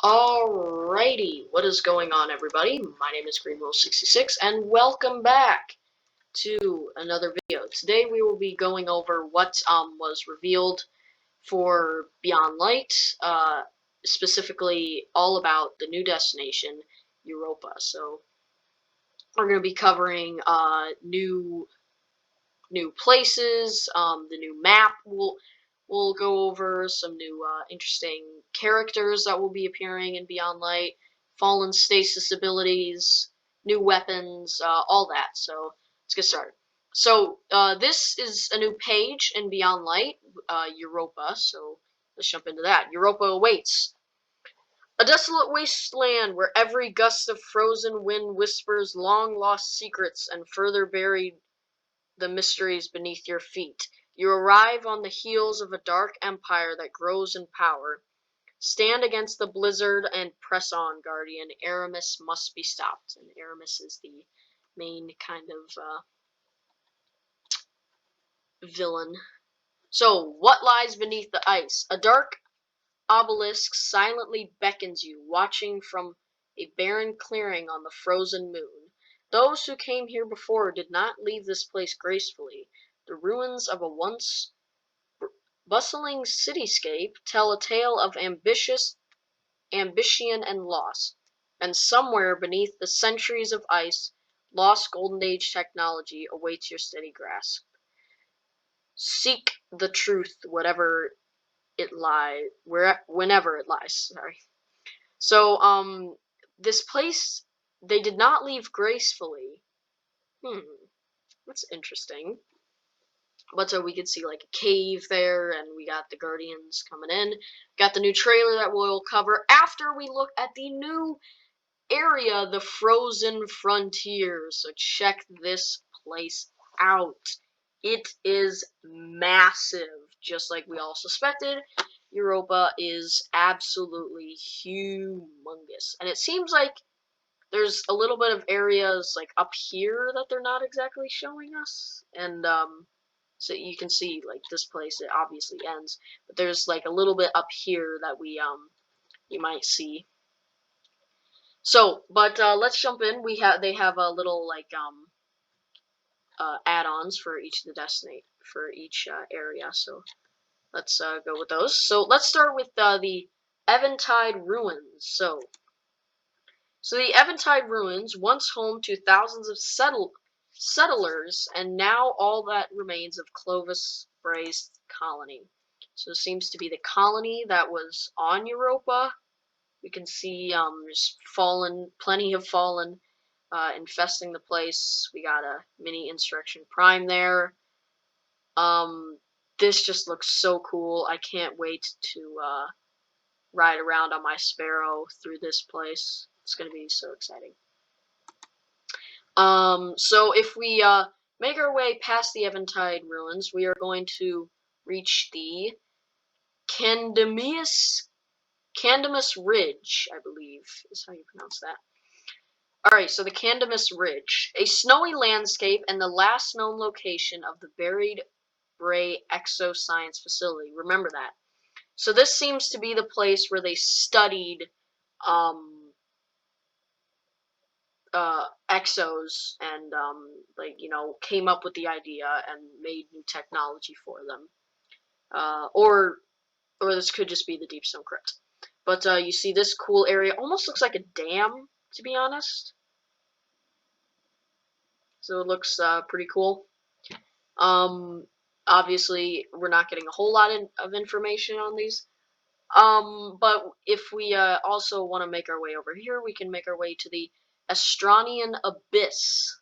Alrighty, what is going on, everybody? My name is GreenRule66, and welcome back to another video. Today we will be going over what was revealed for Beyond Light, specifically all about the new destination, Europa. So we're going to be covering new places, the new map. We'll go over some new interesting characters that will be appearing in Beyond Light, fallen stasis abilities, new weapons, all that. So let's get started. So this is a new page in Beyond Light, Europa. So let's jump into that. Europa awaits. A desolate wasteland where every gust of frozen wind whispers long lost secrets and further buried the mysteries beneath your feet. You arrive on the heels of a dark empire that grows in power. Stand against the blizzard and press on, Guardian. Aramis must be stopped. And Aramis is the main kind of villain. So, what lies beneath the ice? A dark obelisk silently beckons you, watching from a barren clearing on the frozen moon. Those who came here before did not leave this place gracefully. The ruins of a once bustling cityscape tell a tale of ambition and loss. And somewhere beneath the centuries of ice, lost Golden Age technology awaits your steady grasp. Seek the truth, whenever it lies. Sorry. So, this place, they did not leave gracefully. That's interesting. But so we could see like a cave there, and we got the Guardians coming in. Got the new trailer that we'll cover after we look at the new area, the Frozen Frontier. So check this place out. It is massive, just like we all suspected. Europa is absolutely humongous, and it seems like there's a little bit of areas like up here that they're not exactly showing us, and so you can see like this place, it obviously ends, but there's like a little bit up here that we you might see. So, but let's jump in. They have a little like add-ons for each of the area. So let's go with those. So let's start with the Eventide Ruins. So the Eventide Ruins, once home to thousands of settlers, and now all that remains of Clovis Bray's colony. So it seems to be the colony that was on Europa. We can see there's plenty have fallen, infesting the place. We got a mini Insurrection Prime there. This just looks so cool. I can't wait to ride around on my Sparrow through this place. It's going to be so exciting. So if we make our way past the Eventide Ruins, we are going to reach the Candamus Ridge, I believe is how you pronounce that. Alright, so the Candamus Ridge, a snowy landscape and the last known location of the buried Bray Exoscience Facility. Remember that. So this seems to be the place where they studied exos and like, you know, came up with the idea and made new technology for them. Or this could just be the Deepstone Crypt. But you see this cool area, almost looks like a dam, to be honest. So it looks pretty cool. Obviously, we're not getting a whole lot of information on these. But if we also want to make our way over here, we can make our way to the Astronian Abyss.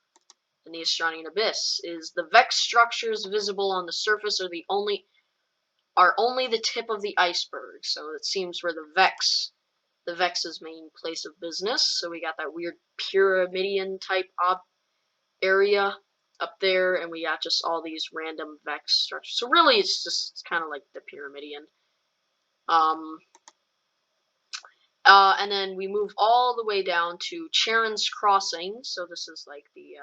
And the Astronian Abyss is the Vex structures visible on the surface are only the tip of the iceberg. So it seems where the Vex's main place of business. So we got that weird Pyramidian type area up there, and we got just all these random Vex structures. So really, it's kind of like the Pyramidian. And then we move all the way down to Charon's Crossing. So this is like the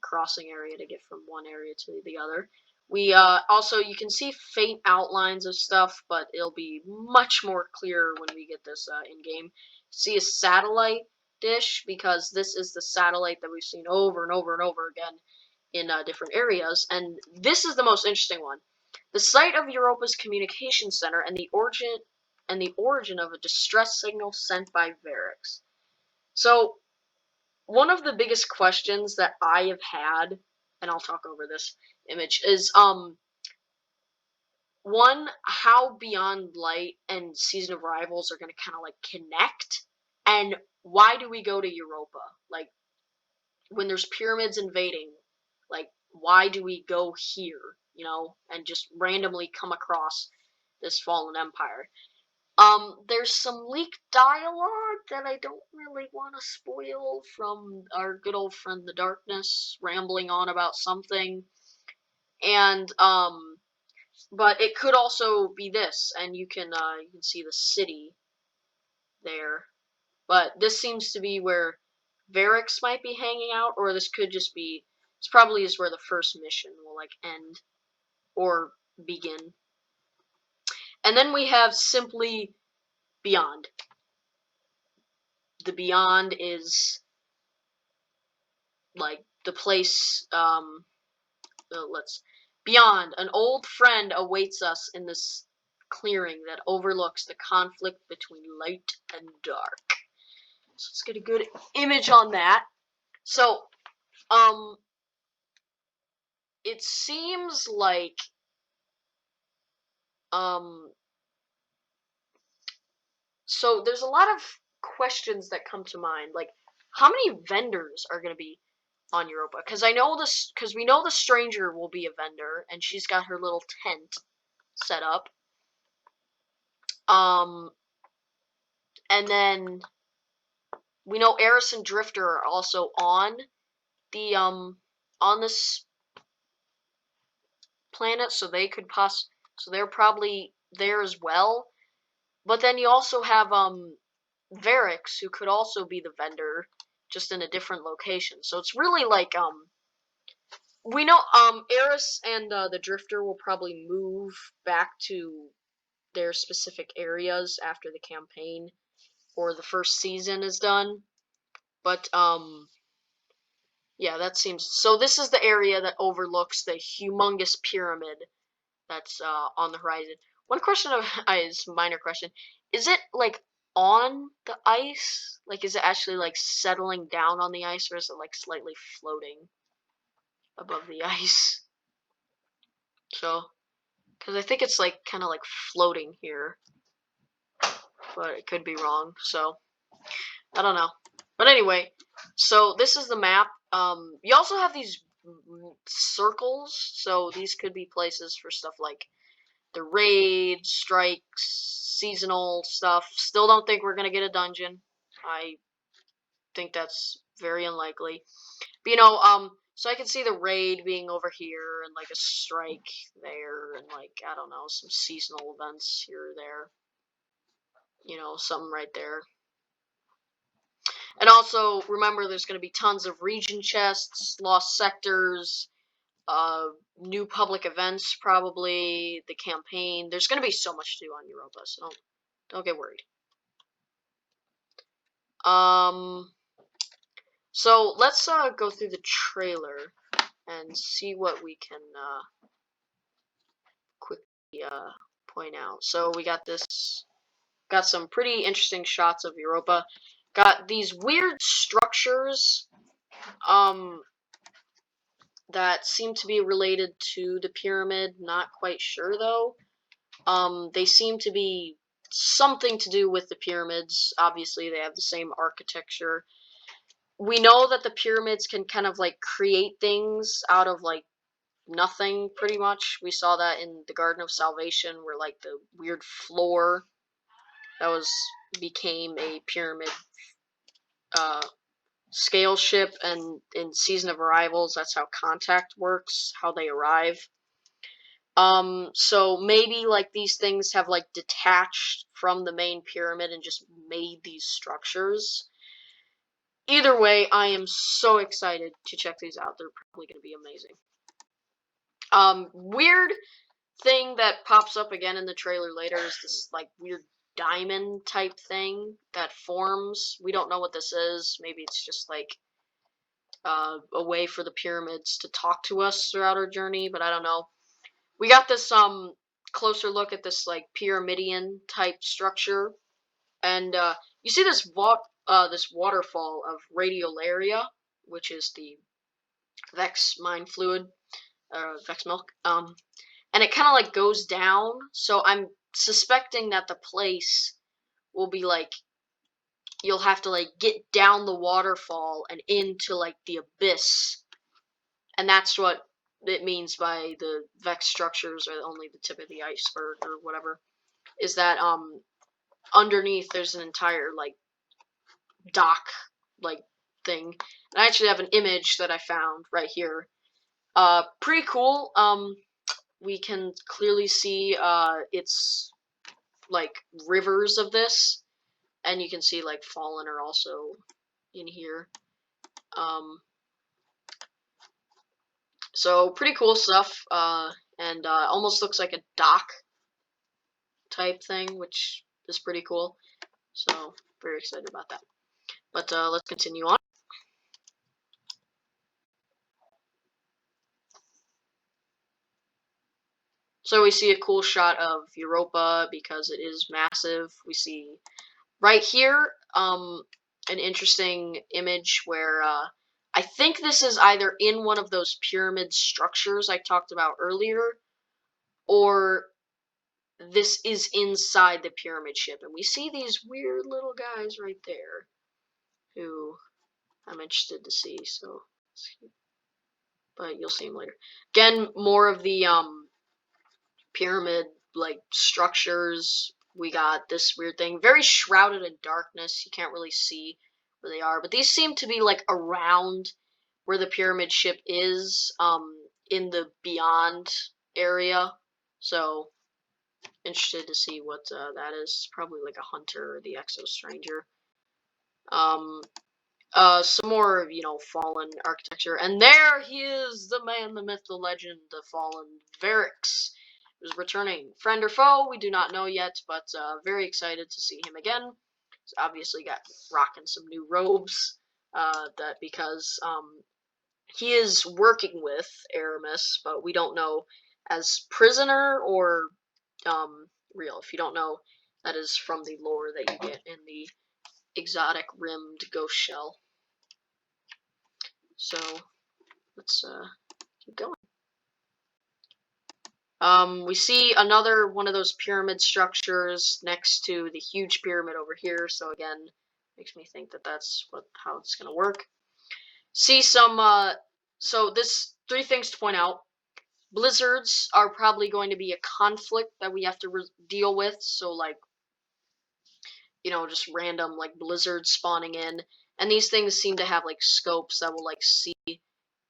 crossing area to get from one area to the other. We also, you can see faint outlines of stuff, but it'll be much more clear when we get this in game. See a satellite dish, because this is the satellite that we've seen over and over and over again in different areas, and this is the most interesting one. The site of Europa's communication center and the origin of a distress signal sent by Varix. So one of the biggest questions that I have had, and I'll talk over this image, is one, how Beyond Light and Season of Rivals are going to kind of like connect, and why do we go to Europa? Like, when there's pyramids invading, like, why do we go here, and just randomly come across this fallen empire? There's some leaked dialogue that I don't really want to spoil from our good old friend the Darkness rambling on about something, and but it could also be this, and you can see the city there. But this seems to be where Varix might be hanging out, or this could just be. This probably is where the first mission will like end or begin. And then we have simply Beyond. The Beyond is like the place. Beyond, an old friend awaits us in this clearing that overlooks the conflict between light and dark. So let's get a good image on that. So, it seems like, so there's a lot of questions that come to mind, like, how many vendors are going to be on Europa? Because we know the stranger will be a vendor, and she's got her little tent set up. And then we know Eris and Drifter are also on the on this planet, so they're probably there as well. But then you also have Varix, who could also be the vendor, just in a different location. So it's really like we know Eris and the Drifter will probably move back to their specific areas after the campaign or the first season is done. But yeah, that seems so. This is the area that overlooks the humongous pyramid that's on the horizon. One question is minor question: is it like on the ice? Like, is it actually like settling down on the ice, or is it like slightly floating above the ice? So, because I think it's like kind of like floating here, but it could be wrong. So, I don't know. But anyway, so this is the map. You also have these circles, so these could be places for stuff like the raid, strikes, seasonal stuff. Still don't think we're gonna get a dungeon. I think that's very unlikely. But so I can see the raid being over here, and like a strike there, and like, I don't know, some seasonal events here or there. Something right there. And also, remember, there's going to be tons of region chests, lost sectors, new public events, probably, the campaign. There's going to be so much to do on Europa, so don't get worried. So let's go through the trailer and see what we can quickly point out. So we got some pretty interesting shots of Europa. Got these weird structures that seem to be related to the pyramid. Not quite sure though. They seem to be something to do with the pyramids. Obviously, they have the same architecture. We know that the pyramids can kind of like create things out of like nothing, pretty much. We saw that in the Garden of Salvation, where like the weird floor that became a pyramid scale ship, and in Season of Arrivals, that's how Contact works, how they arrive. So maybe like these things have like detached from the main pyramid and just made these structures. Either way, I am so excited to check these out. They're probably going to be amazing. Weird thing that pops up again in the trailer later is this like weird diamond type thing that forms. We don't know what this is. Maybe it's just like a way for the pyramids to talk to us throughout our journey, but I don't know. We got this closer look at this like pyramidion type structure, and you see this waterfall of radiolaria, which is the Vex mine fluid, Vex milk. And it kind of like goes down. So I'm suspecting that the place will be like you'll have to like get down the waterfall and into like the abyss, and that's what it means by the Vex structures are only the tip of the iceberg or whatever. Is that underneath there's an entire like dock like thing. And I actually have an image that I found right here. Pretty cool. We can clearly see it's like rivers of this, and you can see like Fallen are also in here. So pretty cool stuff, and almost looks like a dock type thing, which is pretty cool. So very excited about that. But let's continue on. So we see a cool shot of Europa because it is massive. We see right here an interesting image where I think this is either in one of those pyramid structures I talked about earlier, or this is inside the pyramid ship. And we see these weird little guys right there who I'm interested to see. So, but you'll see them later. Again, more of the pyramid like structures. We got this weird thing, very shrouded in darkness. You can't really see where they are, but these seem to be like around where the pyramid ship is, in the beyond area. So interested to see what that is. Probably like a hunter or the Exo Stranger. Some more, Fallen architecture. And there he is, the man, the myth, the legend, the Fallen Varix is returning. Friend or foe, we do not know yet, but very excited to see him again. He's obviously got rocking some new robes, that because he is working with Aramis, but we don't know as prisoner or real. If you don't know, that is from the lore that you get in the exotic rimmed ghost shell. So let's keep going. We see another one of those pyramid structures next to the huge pyramid over here. So again, makes me think that that's how it's gonna work. See some. So this 3 things to point out. Blizzards are probably going to be a conflict that we have to deal with. So like, just random like blizzards spawning in, and these things seem to have like scopes that will like see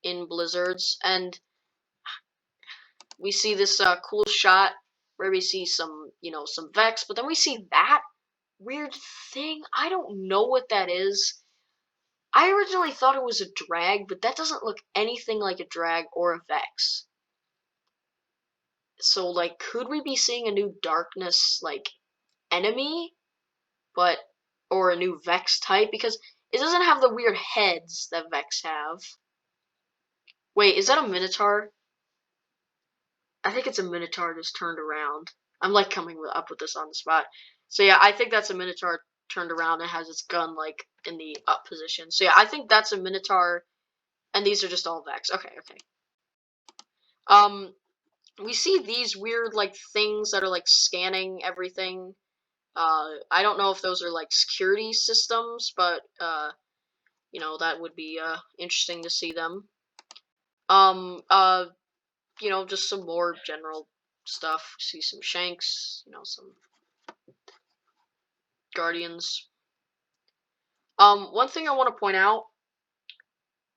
in blizzards, and we see this cool shot where we see some some Vex, but then we see that weird thing. I don't know what that is. I originally thought it was a drag, but that doesn't look anything like a drag or a Vex. So like, could we be seeing a new darkness like enemy, or a new Vex type, because it doesn't have the weird heads that Vex have. Wait, is that a Minotaur? I think it's a Minotaur just turned around. I'm like coming up with this on the spot. So yeah, I think that's a Minotaur turned around and has its gun like in the up position. So yeah, I think that's a Minotaur, and these are just all Vex. Okay. We see these weird like things that are like scanning everything. I don't know if those are like security systems, but that would be interesting to see them. Just some more general stuff. See some Shanks, some Guardians. One thing I want to point out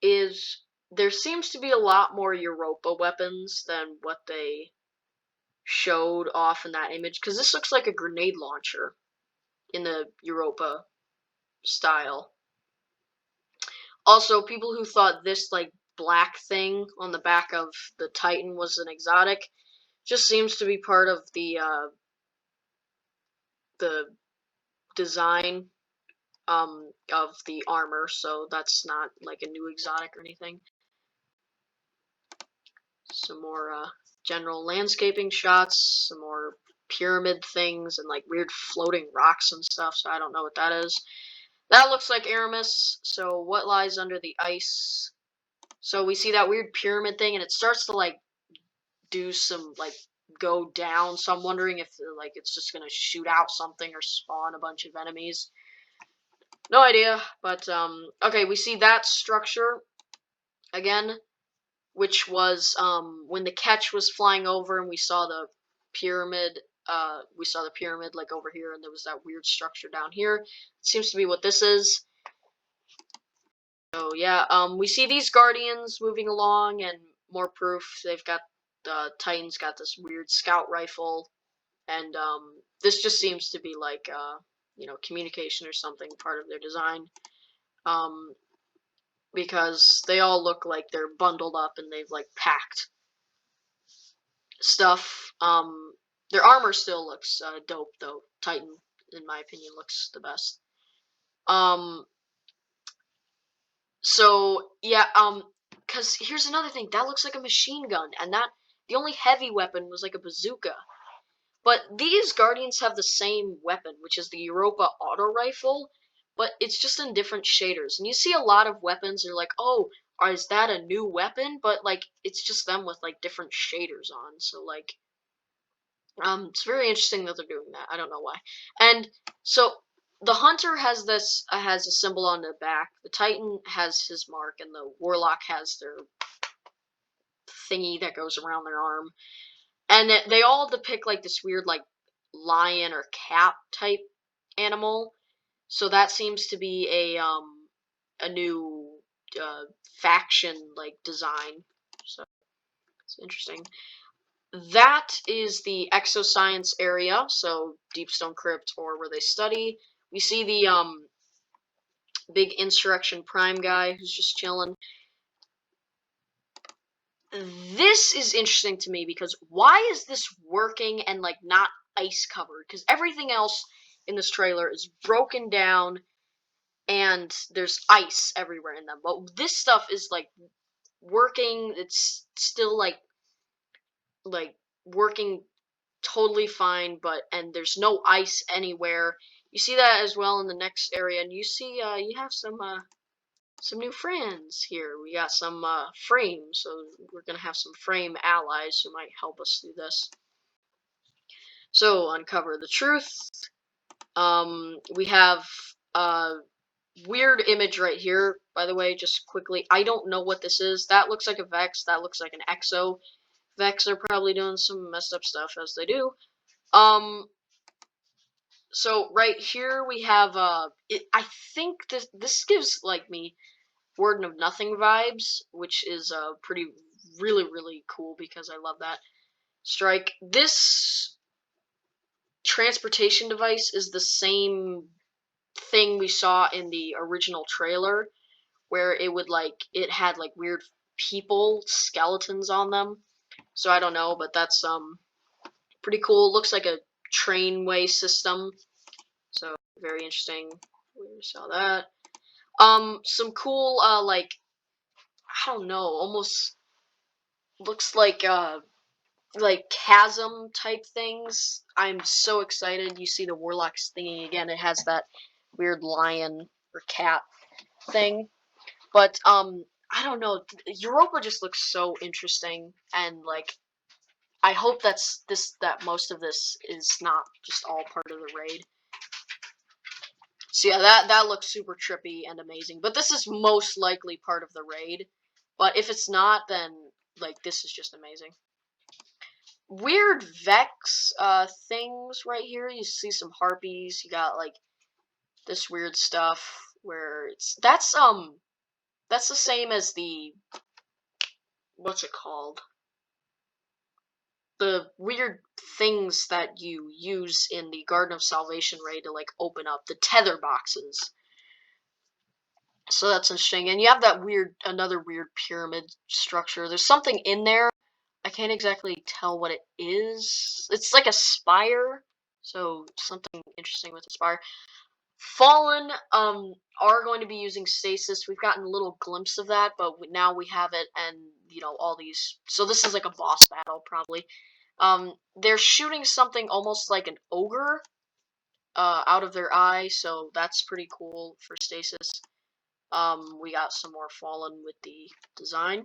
is there seems to be a lot more Europa weapons than what they showed off in that image, because this looks like a grenade launcher in the Europa style. Also, people who thought this like black thing on the back of the Titan was an exotic. Just seems to be part of the design of the armor, so that's not like a new exotic or anything. Some more general landscaping shots, some more pyramid things, and like weird floating rocks and stuff, so I don't know what that is. That looks like Aramis, so what lies under the ice? So we see that weird pyramid thing, and it starts to like do some like go down, so I'm wondering if like it's just gonna shoot out something or spawn a bunch of enemies. No idea, but okay, we see that structure again, which was when the catch was flying over and we saw the pyramid. We saw the pyramid like over here, and there was that weird structure down here. It seems to be what this is. So yeah, we see these guardians moving along, and more proof. They've got the Titan's got this weird scout rifle, and this just seems to be like you know, communication or something, part of their design. Because they all look like they're bundled up and they've like packed stuff. Their armor still looks dope though. Titan, in my opinion, looks the best. So yeah, cause here's another thing. That looks like a machine gun, and that the only heavy weapon was like a bazooka. But these Guardians have the same weapon, which is the Europa auto rifle, but it's just in different shaders. And you see a lot of weapons, you're like, oh, is that a new weapon? But like, it's just them with like different shaders on. So like, it's very interesting that they're doing that. I don't know why. And so the Hunter has this has a symbol on the back. The Titan has his mark, and the Warlock has their thingy that goes around their arm. And they all depict like this weird like lion or cat type animal. So that seems to be a new faction like design. So it's interesting. That is the exoscience area, so Deepstone Crypt or where they study. We see the big Insurrection Prime guy who's just chilling. This is interesting to me because why is this working and like not ice covered? Because everything else in this trailer is broken down and there's ice everywhere in them. But this stuff is like working. It's still like working totally fine, but and there's no ice anywhere. You see that as well in the next area, and you see you have some new friends here. We got some frames, so we're gonna have some frame allies who might help us through this. So uncover the truth. We have a weird image right here, by the way, just quickly. I don't know what this is. That looks like a Vex. That looks like an Exo. Vex are probably doing some messed up stuff as they do. So right here we have I think this gives like me Warden of Nothing vibes, which is pretty really cool because I love that strike. This transportation device is the same thing we saw in the original trailer, where it would like it had like weird people skeletons on them. So I don't know, but that's pretty cool. Looks like a trainway system. So very interesting. We saw that. Some cool like I don't know, almost looks like chasm type things. I'm so excited. You see the Warlock's thingy again. It has that weird lion or cat thing. But I don't know. Europa just looks so interesting, and like I hope that most of this is not just all part of the raid. So yeah, that looks super trippy and amazing. But this is most likely part of the raid. But if it's not, then like this is just amazing. Weird Vex things right here. You see some harpies. You got like this weird stuff where that's the same as the what's it called? The weird things that you use in the Garden of Salvation raid to like open up the tether boxes. So that's interesting. And you have that another weird pyramid structure. There's something in there. I can't exactly tell what it is. It's like a spire. So something interesting with the spire. Fallen are going to be using stasis. We've gotten a little glimpse of that, but now we have it, and all these. So this is like a boss battle probably. They're shooting something almost like an ogre out of their eye, so that's pretty cool for stasis. We got some more Fallen with the design.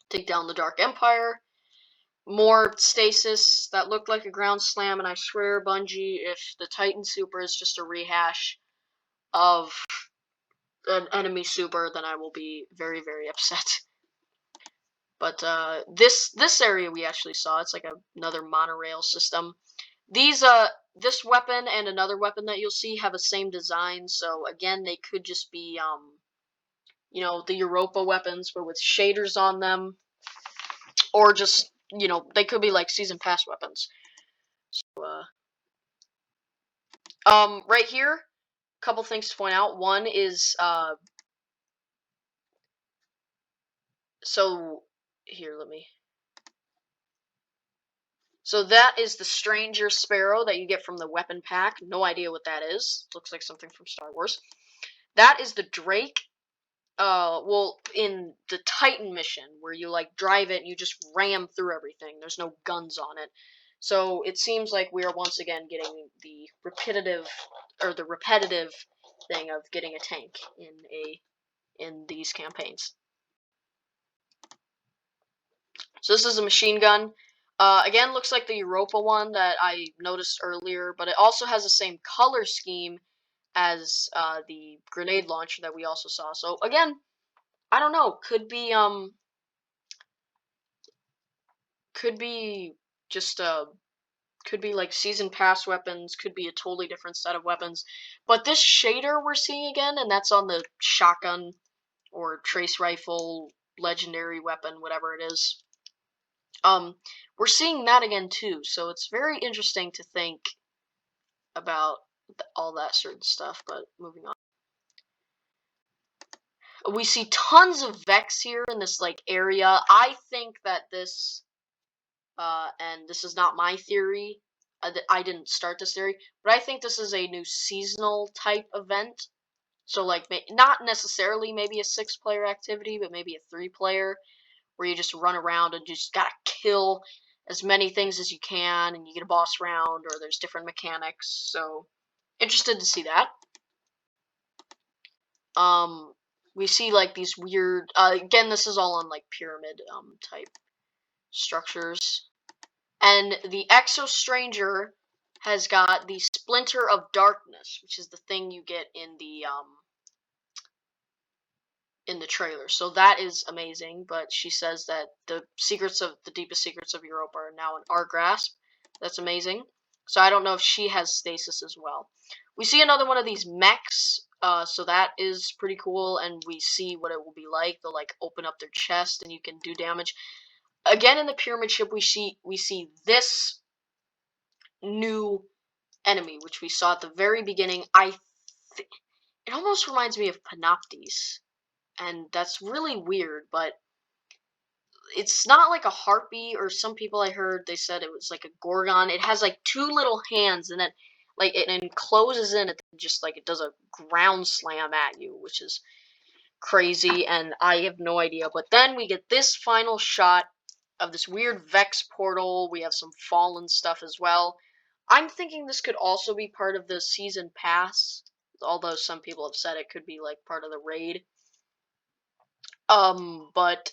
Take down the Dark Empire. More stasis that looked like a ground slam, and I swear, Bungie, if the Titan Super is just a rehash of an enemy super, then I will be very, very upset. But this area we actually saw, it's like another monorail system. This weapon and another weapon that you'll see have the same design, so again, they could just be the Europa weapons, but with shaders on them, or just they could be like season pass weapons. So, right here, couple things to point out. One is so here, let me. So that is the Stranger Sparrow that you get from the weapon pack. No idea what that is. Looks like something from Star Wars. That is the Drake. Well, in the Titan mission, where you like drive it and you just ram through everything. There's no guns on it. So it seems like we are once again getting the repetitive thing of getting a tank in these campaigns. So this is a machine gun. Again, looks like the Europa one that I noticed earlier, but it also has the same color scheme as the grenade launcher that we also saw. So again, I don't know. Could be just could be like season pass weapons. Could be a totally different set of weapons. But this shader we're seeing again, and that's on the shotgun or trace rifle legendary weapon, whatever it is. We're seeing that again too, so it's very interesting to think about all that certain stuff, but moving on. We see tons of Vex here in this like area. I think that this, and this is not my theory, I didn't start this theory, but I think this is a new seasonal type event. So like, not necessarily maybe a 6-player activity, but maybe a 3-player, where you just run around and just gotta kill as many things as you can, and you get a boss round, or there's different mechanics. So interested to see that. We see like these weird. Again, this is all on like pyramid type structures, and the Exo Stranger has got the Splinter of Darkness, which is the thing you get in the trailer. So that is amazing, but she says that the deepest secrets of Europa are now in our grasp. That's amazing. So I don't know if she has stasis as well. We see another one of these mechs, so that is pretty cool, and we see what it will be like. They'll like open up their chest and you can do damage. Again, in the pyramid ship, we see this new enemy, which we saw at the very beginning. It almost reminds me of Panoptes, and that's really weird, but it's not like a harpy, or some people I heard, they said it was like a gorgon. It has like 2 little hands, and then like it encloses in it, just like it does a ground slam at you, which is crazy, and I have no idea. But then we get this final shot of this weird Vex portal. We have some Fallen stuff as well. I'm thinking this could also be part of the season pass, although some people have said it could be like part of the raid. But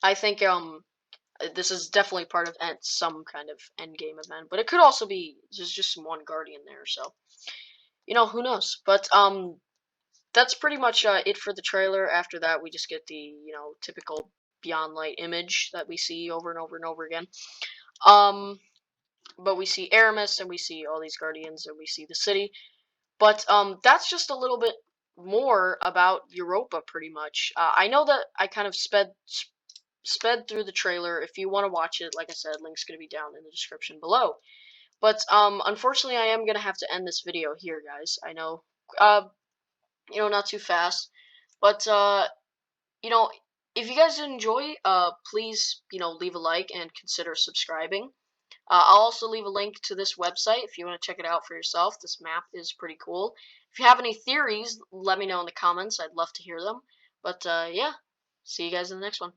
I think this is definitely part of some kind of end game event, but it could also be just some one guardian there. So who knows? But that's pretty much it for the trailer. After that, we just get the typical Beyond Light image that we see over and over and over again. But we see Aramis, and we see all these guardians, and we see the city. But that's just a little bit more about Europa, pretty much. I know that I kind of sped through the trailer. If you want to watch it, like I said, link's going to be down in the description below. But unfortunately, I am going to have to end this video here, guys. I know. not too fast. But you know, if you guys enjoy, please, leave a like and consider subscribing. I'll also leave a link to this website if you want to check it out for yourself. This map is pretty cool. If you have any theories, let me know in the comments. I'd love to hear them. But yeah, see you guys in the next one.